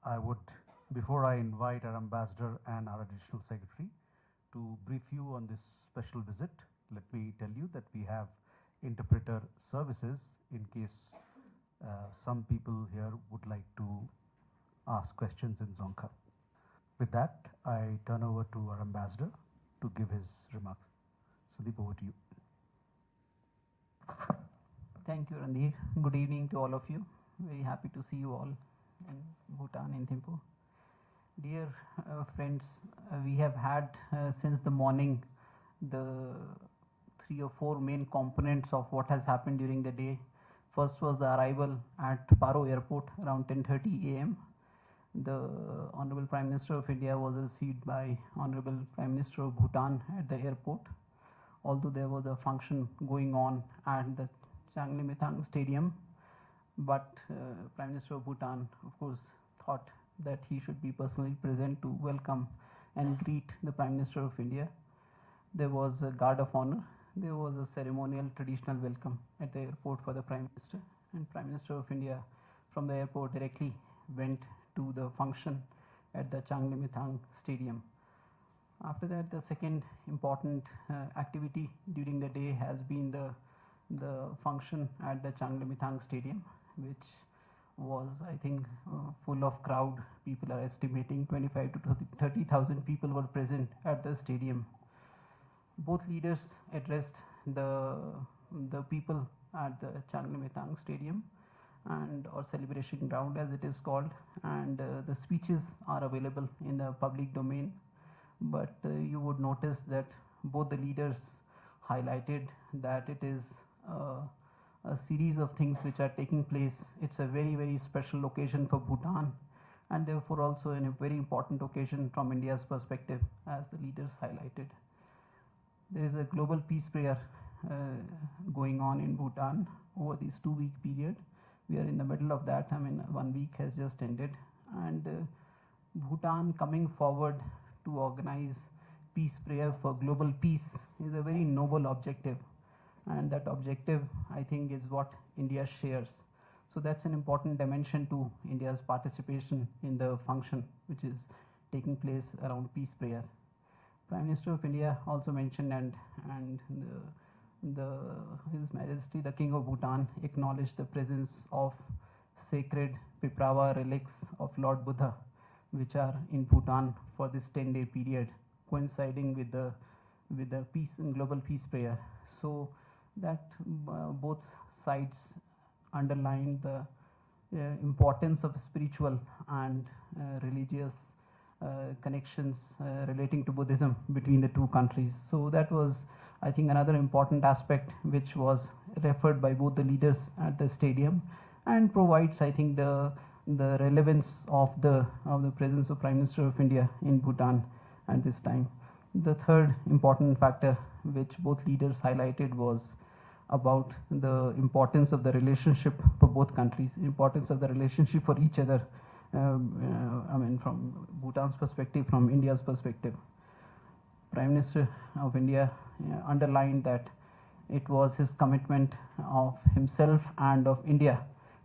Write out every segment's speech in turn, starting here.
I would, before I invite our ambassador and our additional secretary to brief you on this special visit, let me tell you that we have interpreter services in case some people here would like to ask questions in Zonka. With that, I turn over to our ambassador to give his remarks. Sudeep, over to you. Thank you, Randhir. Good evening to all of you. Very happy to see you all in Bhutan, in Thimphu. Dear friends, we have had since the morning the 3 or 4 main components of what has happened during the day. First was the arrival at Paro Airport around 10:30 a.m. The Honorable Prime Minister of India was received by Honorable Prime Minister of Bhutan at the airport. Although there was a function going on at the Changlimitang Stadium, but Prime Minister of Bhutan, of course, thought that he should be personally present to welcome and greet the Prime Minister of India. There was a guard of honor. There was a ceremonial traditional welcome at the airport for the Prime Minister, and Prime Minister of India from the airport directly went to the function at the Changlimitang Stadium. After that, the second important activity during the day has been the function at the Changlimitang Stadium, which was, I think, full of crowd. People are estimating 25 to 30,000 people were present at the stadium. Both leaders addressed the people at the Changlimitang Stadium and or celebration ground as it is called, and the speeches are available in the public domain. But you would notice that both the leaders highlighted that it is a series of things which are taking place. It's a very, very special occasion for Bhutan, and therefore also a very important occasion from India's perspective, as the leaders highlighted. There is a global peace prayer going on in Bhutan over this 2-week period. We are in the middle of that. I mean, 1 week has just ended, and Bhutan coming forward to organize peace prayer for global peace is a very noble objective, and that objective, I think, is what India shares. So that's an important dimension to India's participation in the function which is taking place around peace prayer. Prime Minister of India also mentioned, and His Majesty the King of Bhutan acknowledged the presence of sacred Piprava relics of Lord Buddha, which are in Bhutan for this 10-day period, coinciding with the peace and global peace prayer. So that both sides underline the importance of spiritual and religious connections relating to Buddhism between the two countries. So that was, I think, another important aspect which was referred by both the leaders at the stadium, and provides, I think, the relevance of the presence of Prime Minister of India in Bhutan at this time. The third important factor which both leaders highlighted was about the importance of the relationship for both countries, importance of the relationship for each other. I mean, from Bhutan's perspective, from India's perspective. Prime Minister of India underlined that it was his commitment of himself and of India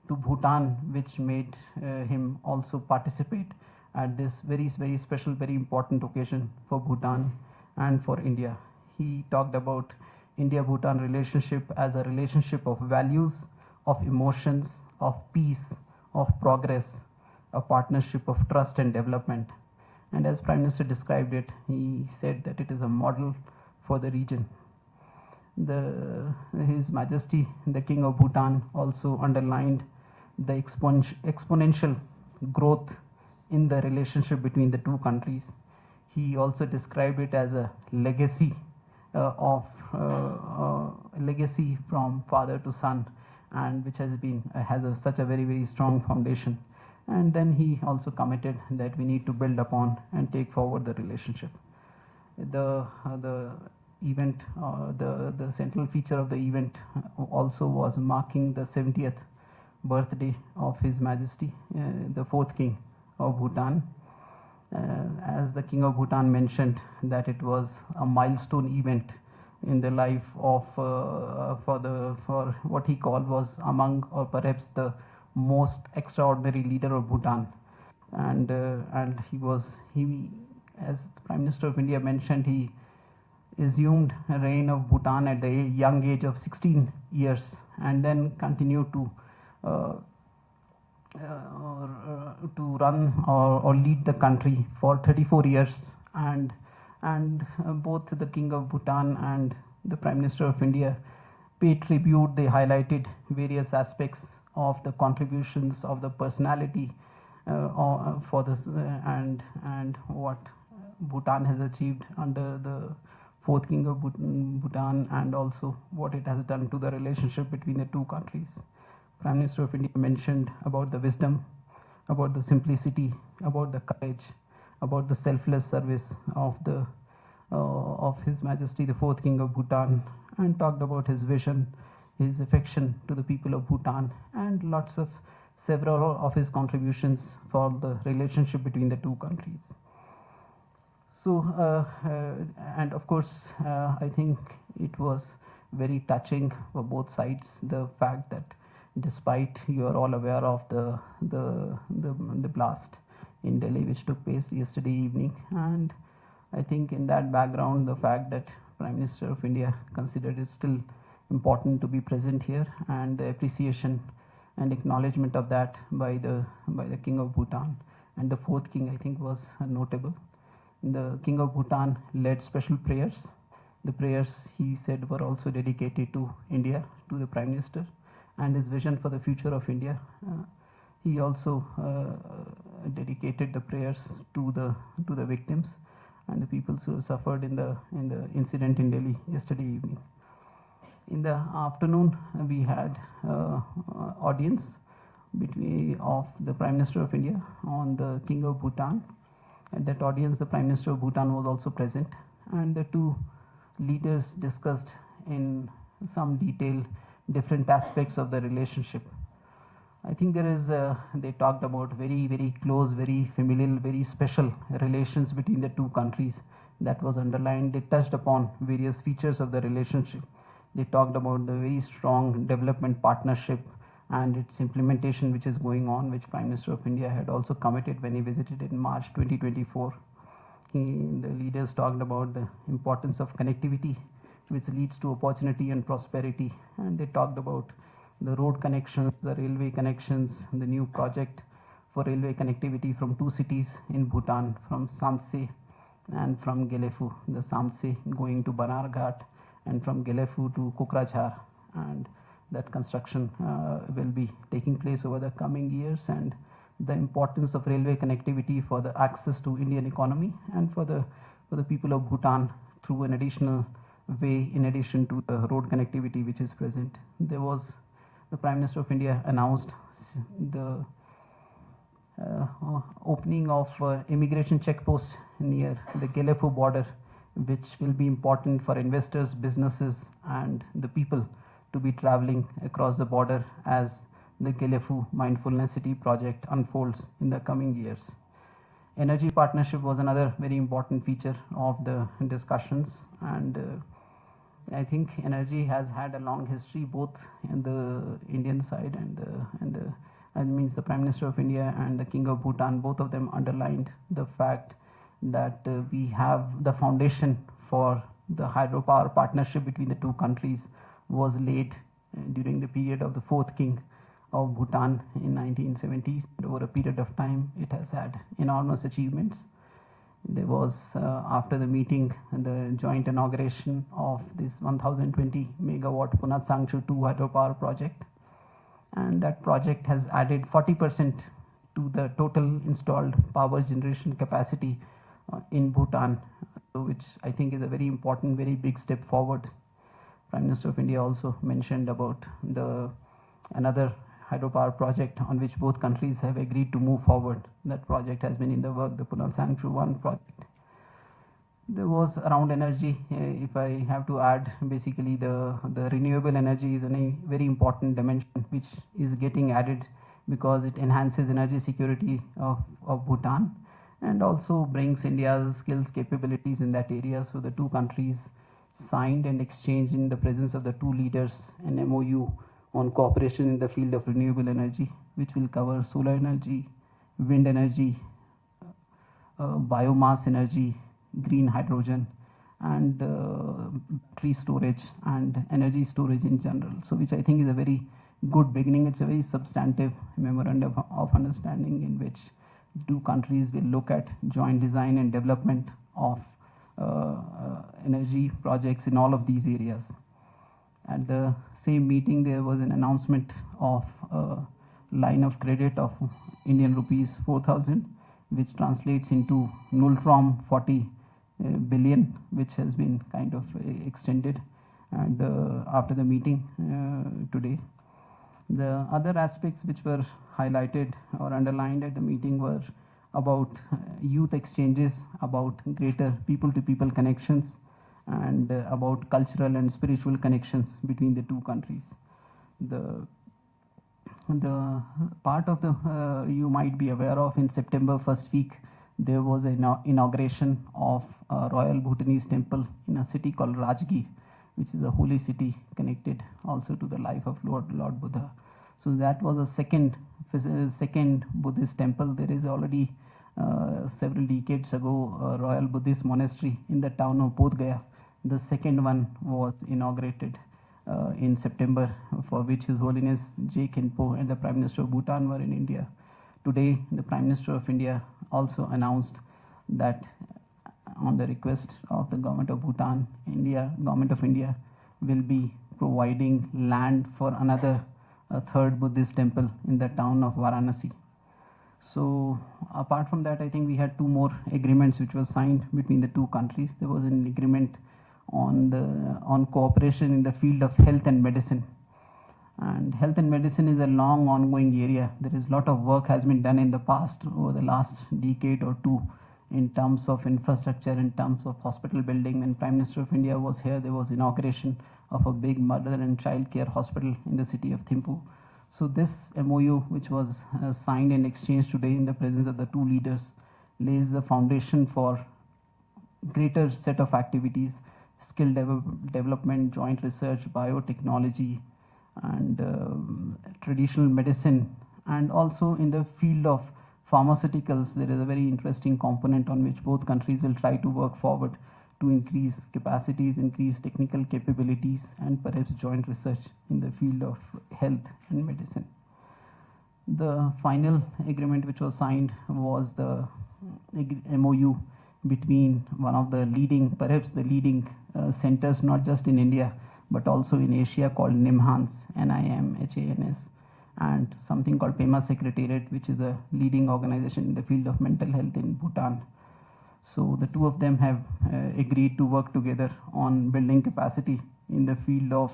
to Bhutan which made him also participate at this very, very special, very important occasion for Bhutan and for India. He talked about India-Bhutan relationship as a relationship of values, of emotions, of peace, of progress, a partnership of trust and development. And as Prime Minister described it, he said that it is a model for the region. His Majesty the King of Bhutan also underlined the exponential growth in the relationship between the two countries. He also described it as a legacy legacy from father to son, and which has such a very, very strong foundation. And then he also committed that we need to build upon and take forward the relationship. The event, the central feature of the event also was marking the 70th birthday of His Majesty, the 4th King of Bhutan. As the King of Bhutan mentioned, that it was a milestone event in the life of for what he called was among, or perhaps the most extraordinary leader of Bhutan, and he, as Prime Minister of India mentioned, he assumed reign of Bhutan at the young age of 16 years, and then continued uh, to run or lead the country for 34 years. And both the King of Bhutan and the Prime Minister of India paid tribute. They highlighted various aspects of the contributions of the personality for this and what Bhutan has achieved under the fourth King of Bhutan, and also what it has done to the relationship between the two countries. Prime Minister of India mentioned about the wisdom, about the simplicity, about the courage, about the selfless service of His Majesty the fourth King of Bhutan, and talked about his vision, his affection to the people of Bhutan, and lots of several of his contributions for the relationship between the two countries. So, and of course, I think it was very touching for both sides, the fact that despite you are all aware of the blast in Delhi which took place yesterday evening, and I think in that background, the fact that Prime Minister of India considered it still important to be present here, and the appreciation and acknowledgement of that by the King of Bhutan, and the fourth king, I think, was notable. The King of Bhutan led special prayers. The prayers, he said, were also dedicated to India, to the Prime Minister, and his vision for the future of India. He also dedicated the prayers to the victims and the people who suffered in the incident in Delhi yesterday evening. In the afternoon, we had audience of the Prime Minister of India on the King of Bhutan. At that audience, the Prime Minister of Bhutan was also present, and the two leaders discussed in some detail different aspects of the relationship. I think they talked about very, very close, very familial, very special relations between the two countries that was underlined. They touched upon various features of the relationship. They talked about the very strong development partnership and its implementation which is going on, which Prime Minister of India had also committed when he visited in March 2024. The leaders talked about the importance of connectivity, which leads to opportunity and prosperity, and they talked about the road connections, the railway connections, the new project for railway connectivity from two cities in Bhutan, from Samse and from Gelefu, the Samse going to Banarghat and from Gelefu to Kokrajhar, and that construction will be taking place over the coming years, and the importance of railway connectivity for the access to Indian economy and for the people of Bhutan through an additional way in addition to the road connectivity which is present. The Prime Minister of India announced the opening of immigration checkpost near the Gelefu border, which will be important for investors, businesses, and the people to be traveling across the border as the Gelefu Mindfulness City project unfolds in the coming years. Energy partnership was another very important feature of the discussions, and I think energy has had a long history both in the Indian side and the Prime Minister of India and the King of Bhutan. Both of them underlined the fact that we have the foundation for the hydropower partnership between the two countries was laid during the period of the fourth King of Bhutan in 1970s. Over a period of time, it has had enormous achievements. There was, after the meeting, the joint inauguration of this 1020 megawatt Punat Sangchu 2 hydropower project, and that project has added 40% to the total installed power generation capacity in Bhutan, which I think is a very important, very big step forward. Prime Minister of India also mentioned about another hydropower project on which both countries have agreed to move forward. That project has been in the work, the Punat Sangchu 1 project. There was around energy, if I have to add, basically the renewable energy is a very important dimension which is getting added because it enhances energy security of Bhutan and also brings India's skills capabilities in that area. So the two countries signed and exchanged in the presence of the two leaders an MOU on cooperation in the field of renewable energy, which will cover solar energy, wind energy, biomass energy, green hydrogen, and battery storage and energy storage in general. So which I think is a very good beginning. It's a very substantive memorandum of understanding in which two countries will look at joint design and development of energy projects in all of these areas. At the same meeting, there was an announcement of a line of credit of Indian rupees 4,000, which translates into null from 40 billion, which has been kind of extended. And after the meeting today, the other aspects which were highlighted or underlined at the meeting were about youth exchanges, about greater people-to-people connections, and about cultural and spiritual connections between the two countries. The part of the you might be aware of, in September first week, there was an inauguration of a royal Bhutanese temple in a city called Rajgir, which is a holy city connected also to the life of Lord Buddha. So that was a second Buddhist temple. There is already several decades ago a royal Buddhist monastery in the town of Bodh Gaya. The second one was inaugurated in September, for which His Holiness J. Khenpo and the Prime Minister of Bhutan were in India. Today, the Prime Minister of India also announced that on the request of the government of Bhutan, government of India will be providing land for another third Buddhist temple in the town of Varanasi. So apart from that, I think we had two more agreements which were signed between the two countries. There was an agreement on cooperation in the field of health and medicine. And health and medicine is a long ongoing area. There is a lot of work has been done in the past, over the last decade or two, in terms of infrastructure, in terms of hospital building. When Prime Minister of India was here, there was inauguration of a big mother and child care hospital in the city of Thimphu. So this MOU, which was signed and exchanged today in the presence of the two leaders, lays the foundation for greater set of activities, skill development, joint research, biotechnology, and traditional medicine. And also in the field of pharmaceuticals, there is a very interesting component on which both countries will try to work forward to increase capacities, increase technical capabilities, and perhaps joint research in the field of health and medicine. The final agreement which was signed was the MOU between one of the leading, perhaps the leading centers, not just in India, but also in Asia, called NIMHANS, NIMHANS, and something called PEMA Secretariat, which is a leading organization in the field of mental health in Bhutan. So the two of them have agreed to work together on building capacity in the field of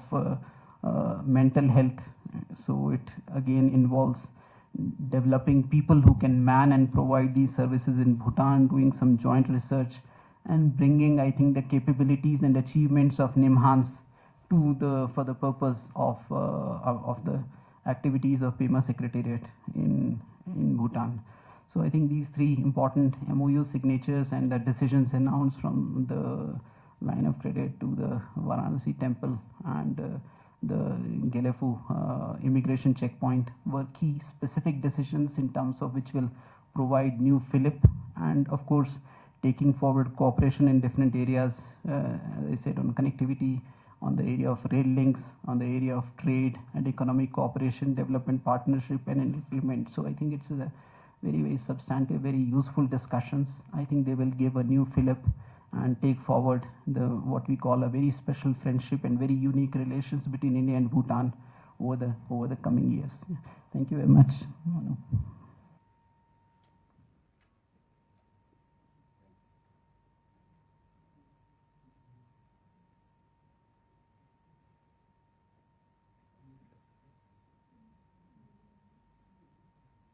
mental health. So it again involves developing people who can man and provide these services in Bhutan, doing some joint research, and bringing, I think, the capabilities and achievements of NIMHANS for the purpose of the activities of PEMA Secretariat in Bhutan. So I think these three important MOU signatures and the decisions announced from the line of credit to the Varanasi temple and the Gelefu immigration checkpoint were key specific decisions in terms of which will provide new fillip, and of course taking forward cooperation in different areas, as I said, on connectivity, on the area of rail links, on the area of trade and economic cooperation, development partnership and implement. So I think it's a very, very substantive, very useful discussions. I think they will give a new fillip and take forward what we call a very special friendship and very unique relations between India and Bhutan over the coming years. Thank you very much.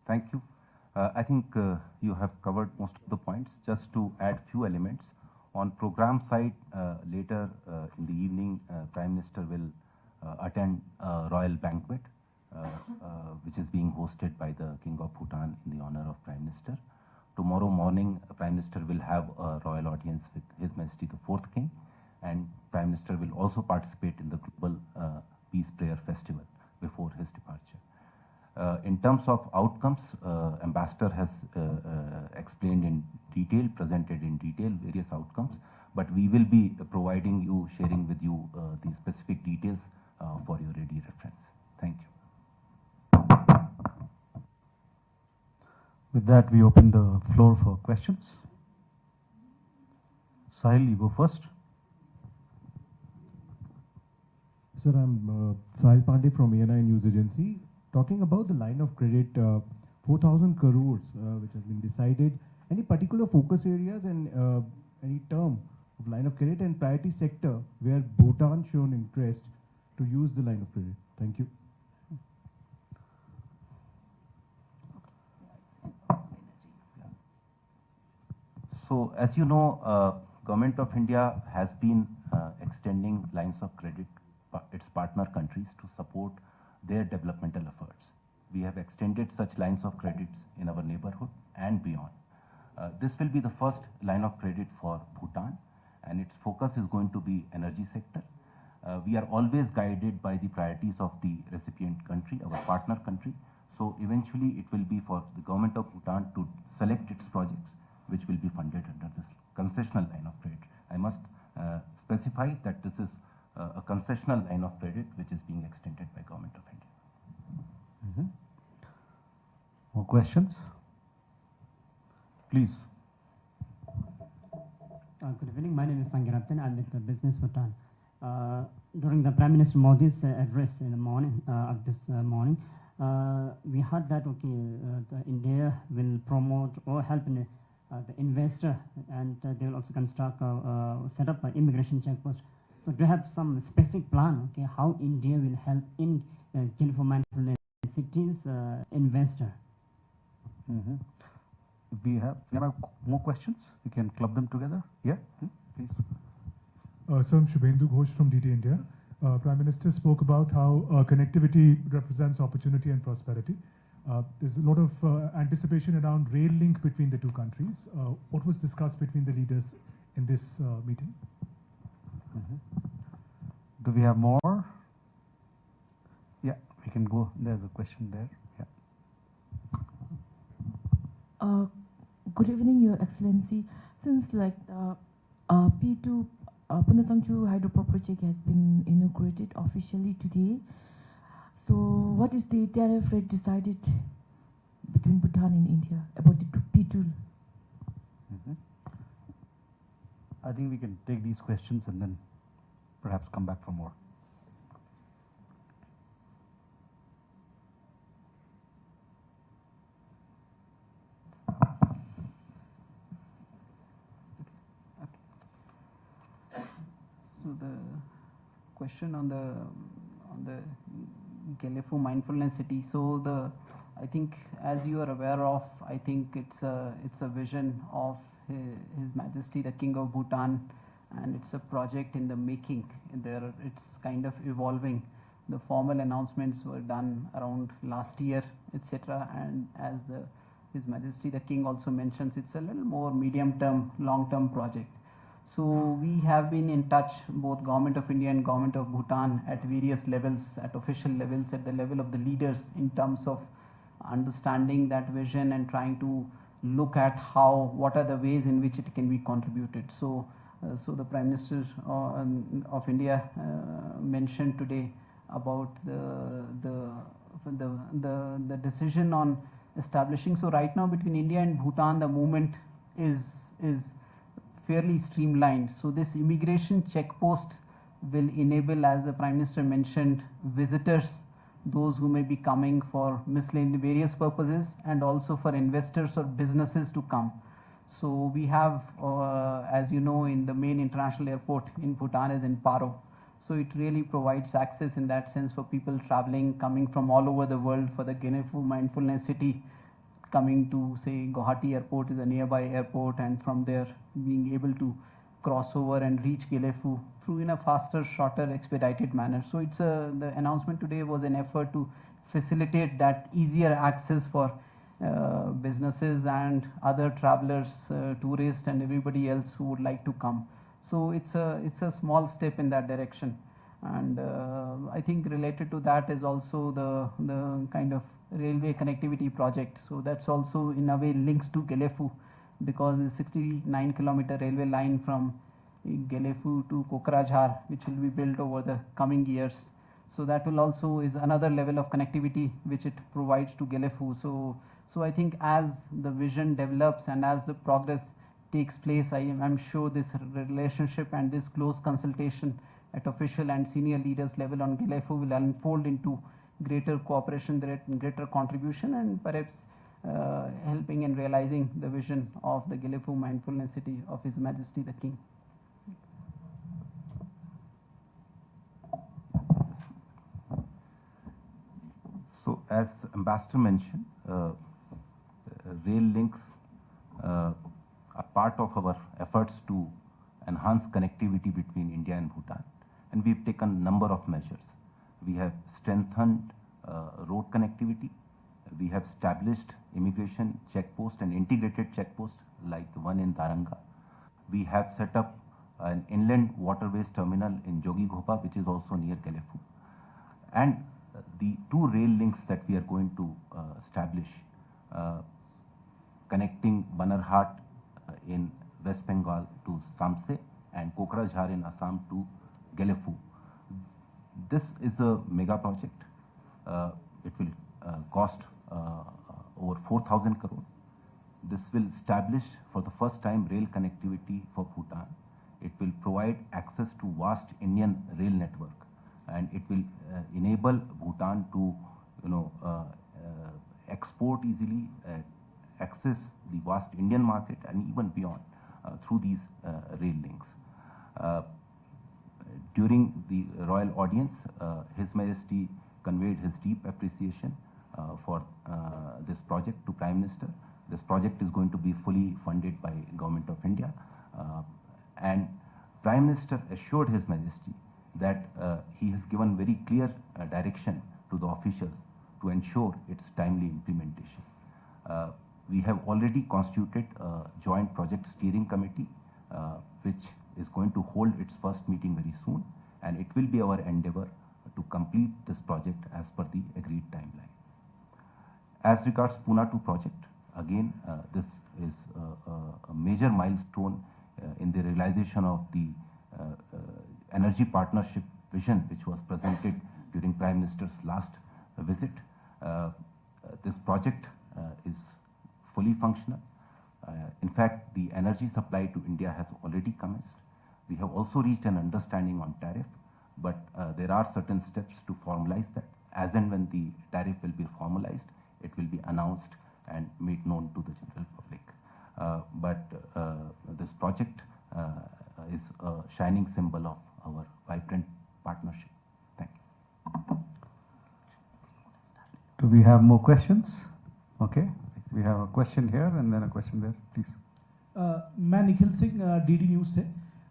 Thank you. I think you have covered most of the points. Just to add few elements. On program side, later in the evening, Prime Minister will attend a royal banquet, which is being hosted by the King of Bhutan in the honor of Prime Minister. Tomorrow morning, Prime Minister will have a royal audience with His Majesty the Fourth King, and Prime Minister will also participate in the Global Peace Prayer Festival before his departure. In terms of outcomes, Ambassador has explained in detail, presented in detail various outcomes, but we will be providing you, sharing with you the specific details for your ready reference. Thank you. With that, we open the floor for questions. Sahil, you go first. Sir, I'm Sahil Pandey from ANI News Agency. Talking about the line of credit, 4,000 crores, which has been decided. Any particular focus areas and any term of line of credit and priority sector where Bhutan shown interest to use the line of credit? Thank you. So, as you know, Government of India has been extending lines of credit its partner countries to support their developmental efforts. We have extended such lines of credits in our neighborhood and beyond. This will be the first line of credit for Bhutan, and its focus is going to be energy sector. We are always guided by the priorities of the recipient country, our partner country. So eventually it will be for the Government of Bhutan to select its projects which will be funded under this concessional line of credit. I must specify that this is a concessional line of credit which is being extended by Government of India. More questions? Please. Good evening. My name is Sangirathan. I'm with the Business Bhutan. During the Prime Minister Modi's address in the morning, this morning, we heard that India will promote or help the investor, and they will also construct, set up an immigration checkpost. So do you have some specific plan, how India will help in Gulf Mindfulness Cities investor? We have more questions. We can club them together. Yeah, please. So I'm Shubhendu Ghosh from DT India. Prime Minister spoke about how connectivity represents opportunity and prosperity. There's a lot of anticipation around rail link between the two countries. What was discussed between the leaders in this meeting? Do we have more? Yeah, we can go. There's a question there. Yeah. Good evening, Your Excellency. Since P2 Punatangchu Hydro Project has been inaugurated officially today, so what is the tariff rate decided between Bhutan and India about the P2? I think we can take these questions and then perhaps come back for more. So the question on the Gelefu Mindfulness City. So I think, as you are aware of, I think it's a vision of His Majesty the King of Bhutan, and it's a project in the making. It's kind of evolving. The formal announcements were done around last year, etc. And as His Majesty the King also mentions, it's a little more medium-term, long-term project. So we have been in touch, both Government of India and Government of Bhutan, at various levels, at official levels, at the level of the leaders, in terms of understanding that vision and trying to look at what are the ways in which it can be contributed. So the Prime Minister of India mentioned today about the decision on establishing. So right now between India and Bhutan, the movement is fairly streamlined. So this immigration checkpost will enable, as the Prime Minister mentioned, visitors, those who may be coming for miscellaneous various purposes, and also for investors or businesses to come. So we have, as you know, in the main international airport in Bhutan is in Paro. So it really provides access in that sense for people traveling, coming from all over the world for the Gelefu Mindfulness City, coming to, say, Guwahati Airport is a nearby airport, and from there being able to cross over and reach Gelefu through in a faster, shorter, expedited manner. So it's the announcement today was an effort to facilitate that easier access for businesses and other travelers, tourists, and everybody else who would like to come. So it's a small step in that direction. And I think related to that is also the kind of railway connectivity project. So that's also in a way links to Gelefu, because the 69-kilometer railway line from Gelefu to Kokrajhar, which will be built over the coming years. So that will also is another level of connectivity which it provides to Gelefu. So I think as the vision develops and as the progress takes place, I'm sure this relationship and this close consultation at official and senior leaders level on Gelefu will unfold into greater cooperation, greater contribution, and perhaps helping in realizing the vision of the Gelefu mindfulness city of His Majesty the King. So, as Ambassador mentioned, rail links are part of our efforts to enhance connectivity between India and Bhutan, and we've taken a number of measures. We have strengthened road connectivity. We have established immigration checkposts and integrated checkposts like the one in Daranga. We have set up an inland waterways terminal in Jogighopa, which is also near Gelefu. And the two rail links that we are going to establish, connecting Banarhat in West Bengal to Samse and Kokrajhar in Assam to Gelefu. This is a mega project. It will cost over 4,000 crore. This will establish for the first time rail connectivity for Bhutan. It will provide access to vast Indian rail network, and it will enable Bhutan to, export easily, access the vast Indian market and even beyond through these rail links. During the royal audience, His Majesty conveyed his deep appreciation for this project to Prime Minister. This project is going to be fully funded by Government of India, and Prime Minister assured His Majesty that he has given very clear direction to the officials to ensure its timely implementation. We have already constituted a joint project steering committee, which is going to hold its first meeting very soon, and it will be our endeavor to complete this project as per the agreed timeline. As regards Pune 2 project, again, this is a major milestone in the realization of the energy partnership vision, which was presented during Prime Minister's last visit. This project is fully functional. In fact, the energy supply to India has already commenced. We have also reached an understanding on tariff, but there are certain steps to formalize that. As and when the tariff will be formalized, it will be announced and made known to the general public. This project is a shining symbol of our vibrant partnership. Thank you. Do we have more questions? Okay, we have a question here and then a question there, please. मैं Nikhil Singh DD news से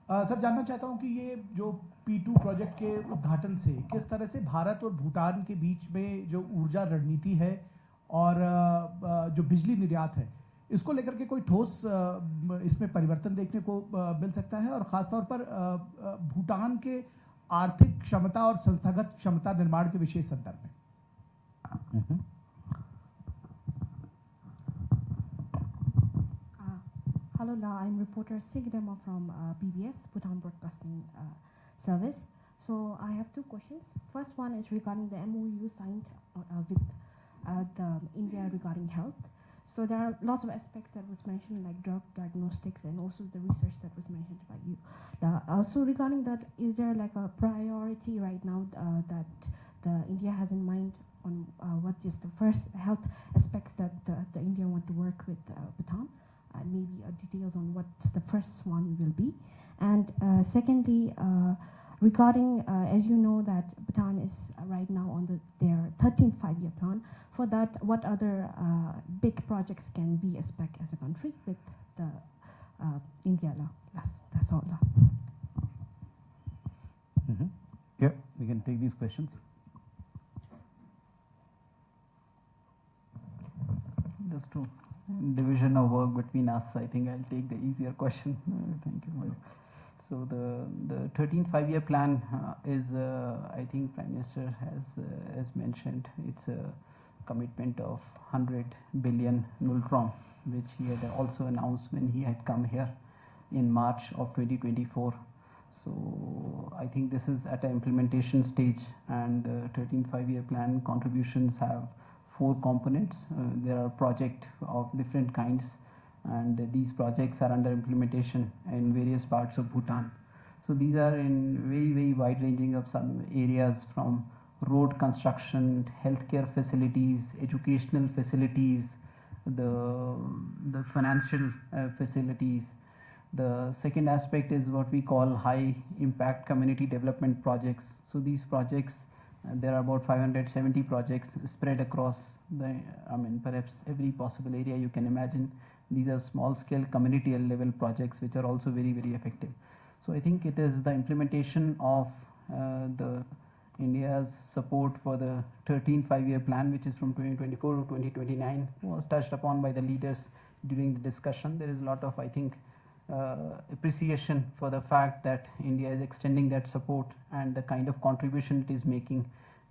sir जानना चाहता हूं कि ये जो P2 project के उद्घाटन से किस तरह से भारत और भूटान के बीच में जो ऊर्जा रणनीति है और जो बिजली निर्यात है, इसको लेकर के कोई ठोस इसमें परिवर्तन देखने को मिल सकता है, और खासतौर पर भूटान के आर्थिक क्षमता और संस्थागत क्षमता निर्माण के विशेष संदर्भ में। Hello, I'm reporter Sigdema from PBS, Bhutan Broadcasting Service. So I have two questions. First one is regarding the MOU signed with the India regarding health. So there are lots of aspects that was mentioned, like drug diagnostics and also the research that was mentioned by you. Also regarding that, is there like a priority right now that India has in mind on what is the first health aspects that the India want to work with Bhutan? And maybe details on what the first one will be. And secondly, regarding, as you know, that Bhutan is right now on their 13th five-year plan. For that, what other big projects can we expect as a country with the India law? Yes, that's all. Yeah, we can take these questions. Just to division of work between us, I think I'll take the easier question. Thank you. So the 13th five-year plan is, I think Prime Minister has mentioned, it's commitment of 100 billion Nultron, which he had also announced when he had come here in March of 2024. So I think this is at an implementation stage, and the 13th five-year plan contributions have 4 components. There are projects of different kinds, and these projects are under implementation in various parts of Bhutan. So these are in very wide ranging of some areas, from road construction, healthcare facilities, educational facilities, the financial facilities. The second aspect is what we call high impact community development projects. So these projects, there are about 570 projects spread across perhaps every possible area you can imagine. These are small scale community level projects which are also very effective. So I think it is the implementation of the India's support for the 13th five-year plan, which is from 2024 to 2029, was touched upon by the leaders during the discussion. There is a lot of, I think, appreciation for the fact that India is extending that support and the kind of contribution it is making.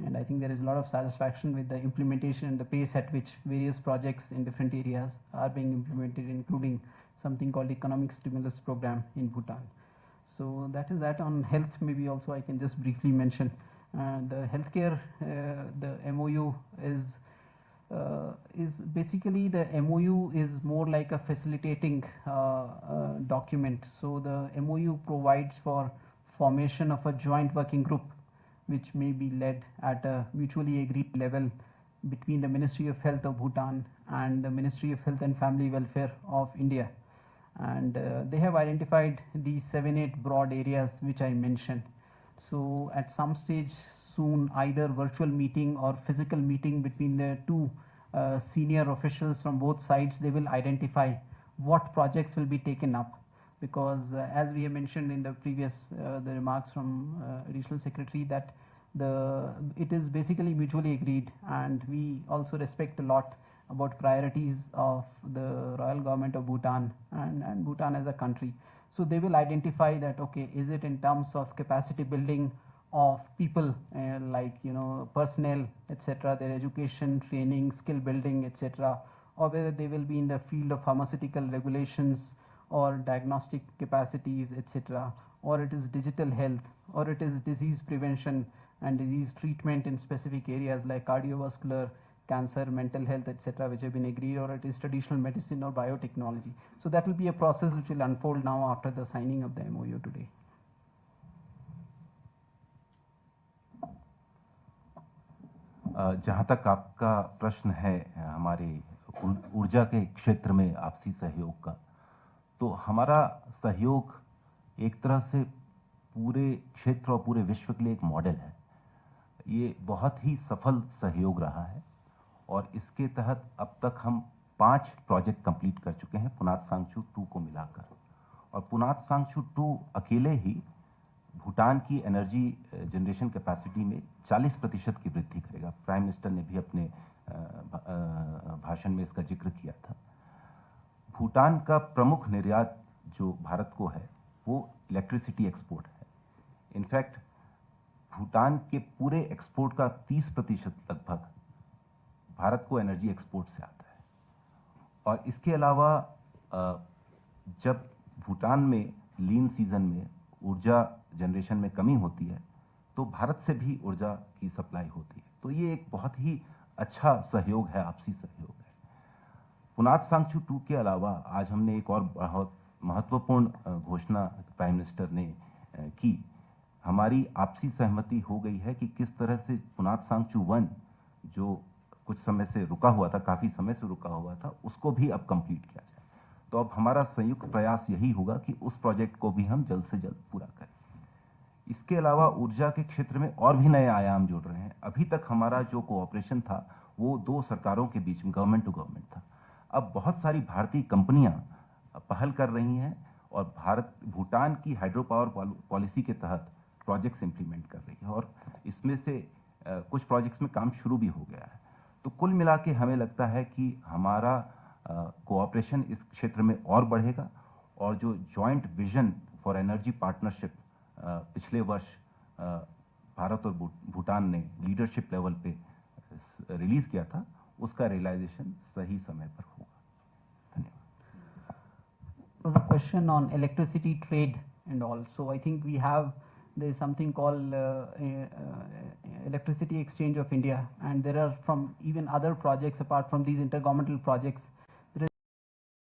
And I think there is a lot of satisfaction with the implementation and the pace at which various projects in different areas are being implemented, including something called Economic Stimulus Program in Bhutan. So that is that. On health, maybe also I can just briefly mention the healthcare. The MOU is basically, the MOU is more like a facilitating document. So the MOU provides for formation of a joint working group, which may be led at a mutually agreed level between the Ministry of Health of Bhutan and the Ministry of Health and Family Welfare of India. And they have identified these 7-8 broad areas which I mentioned. So at some stage soon, either virtual meeting or physical meeting between the 2 senior officials from both sides, they will identify what projects will be taken up. Because as we have mentioned in the previous the remarks from Additional Secretary, that it is basically mutually agreed, and we also respect a lot about priorities of the Royal Government of Bhutan and Bhutan as a country. So they will identify that, okay, is it in terms of capacity building of people, like personnel, etc., their education, training, skill building, etc., or whether they will be in the field of pharmaceutical regulations or diagnostic capacities, etc., or it is digital health, or it is disease prevention and disease treatment in specific areas like cardiovascular, cancer, mental health, etc., which have been agreed, or it is traditional medicine or biotechnology. So that will be a process which will unfold now after the signing of the MOU today. जहाँ तक आपका प्रश्न है हमारे ऊर्जा के क्षेत्र में आपसी सहयोग का, तो हमारा सहयोग एक तरह से पूरे क्षेत्र और पूरे विश्व के लिए एक मॉडल है। ये बहुत ही सफल सहयोग रहा है और इसके तहत अब तक हम 5 प्रोजेक्ट कंप्लीट कर चुके हैं पुनात सांगचू 2 को मिलाकर। और पुनात सांगचू 2 अकेले ही भूटान की एनर्जी जनरेशन कैपेसिटी में 40% की वृद्धि करेगा। प्राइम मिनिस्टर ने भी अपने भाषण में इसका जिक्र किया था। भूटान का प्रमुख निर्यात जो भारत को है वो इलेक्ट्रिसिटी एक्सपोर्ट है। इनफैक्ट भूटान के पूरे एक्सपोर्ट का 30% लगभग भारत को एनर्जी एक्सपोर्ट से आता है। और इसके अलावा जब भूटान में लीन सीजन में ऊर्जा जनरेशन में कमी होती है तो भारत से भी ऊर्जा की सप्लाई होती है। तो ये एक बहुत ही अच्छा सहयोग है, आपसी सहयोग है। पुनात सांगचू 2 के अलावा आज हमने एक और बहुत महत्वपूर्ण घोषणा प्राइम मिनिस्टर ने की। हमारी आपसी सहमति हो गई है कि किस तरह से पुनात सांगचू 1 जो कुछ समय से रुका हुआ था, काफी समय से रुका हुआ था, उसको भी अब कंप्लीट किया जाए। तो अब हमारा संयुक्त प्रयास यही होगा कि उस प्रोजेक्ट को भी हम जल्द से जल्द पूरा करें। इसके अलावा ऊर्जा के क्षेत्र में और भी नए आयाम जुड़ रहे हैं। अभी तक हमारा जो कोऑपरेशन था वो 2 सरकारों के बीच में गवर्नमेंट टू गवर्नमेंट था। अब बहुत सारी भारतीय कंपनियां पहल कर रही हैं और भूटान की हाइड्रो पावर पॉलिसी के तहत प्रोजेक्ट्स इंप्लीमेंट कर रही है और इसमें से कुछ प्रोजेक्ट्स में काम शुरू भी हो गया है। तो कुल मिला के हमें लगता है कि हमारा कोऑपरेशन इस क्षेत्र में और बढ़ेगा और जो joint vision for energy partnership पिछले वर्ष भारत और भूटान ने लीडरशिप लेवल पे रिलीज किया था, उसका रियलाइजेशन सही समय पर होगा। धन्यवाद। Was a question on electricity trade and all. So I think there is something called Electricity Exchange of India, and there are from even other projects apart from these intergovernmental projects. There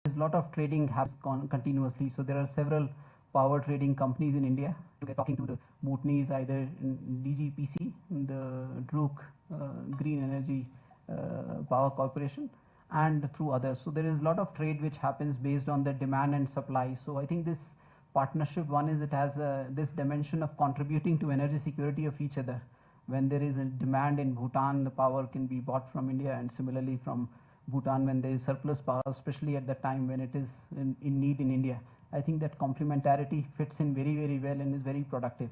is a lot of trading happens continuously. So there are several power trading companies in India. We are talking to the Bhutanese, either in DGPC, the Druk Green Energy Power Corporation, and through others. So there is a lot of trade which happens based on the demand and supply. So I think this partnership, one is it has this dimension of contributing to energy security of each other. When there is a demand in Bhutan, the power can be bought from India, and similarly from Bhutan when there is surplus power, especially at the time when it is in need in India. I think that complementarity fits in very, very well and is very productive.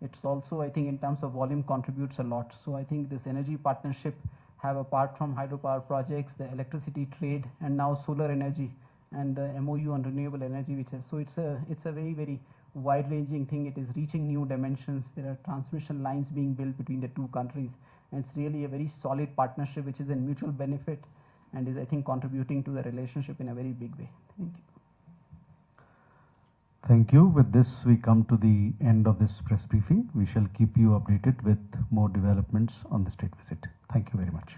It's also, I think, in terms of volume contributes a lot. So I think this energy partnership have, apart from hydropower projects, the electricity trade, and now solar energy, and the MOU on renewable energy, which is, so it's a very, very wide-ranging thing. It is reaching new dimensions. There are transmission lines being built between the two countries, and it's really a very solid partnership which is in mutual benefit and is, I think, contributing to the relationship in a very big way. Thank you. Thank you. With this, we come to the end of this press briefing. We shall keep you updated with more developments on the state visit. Thank you very much.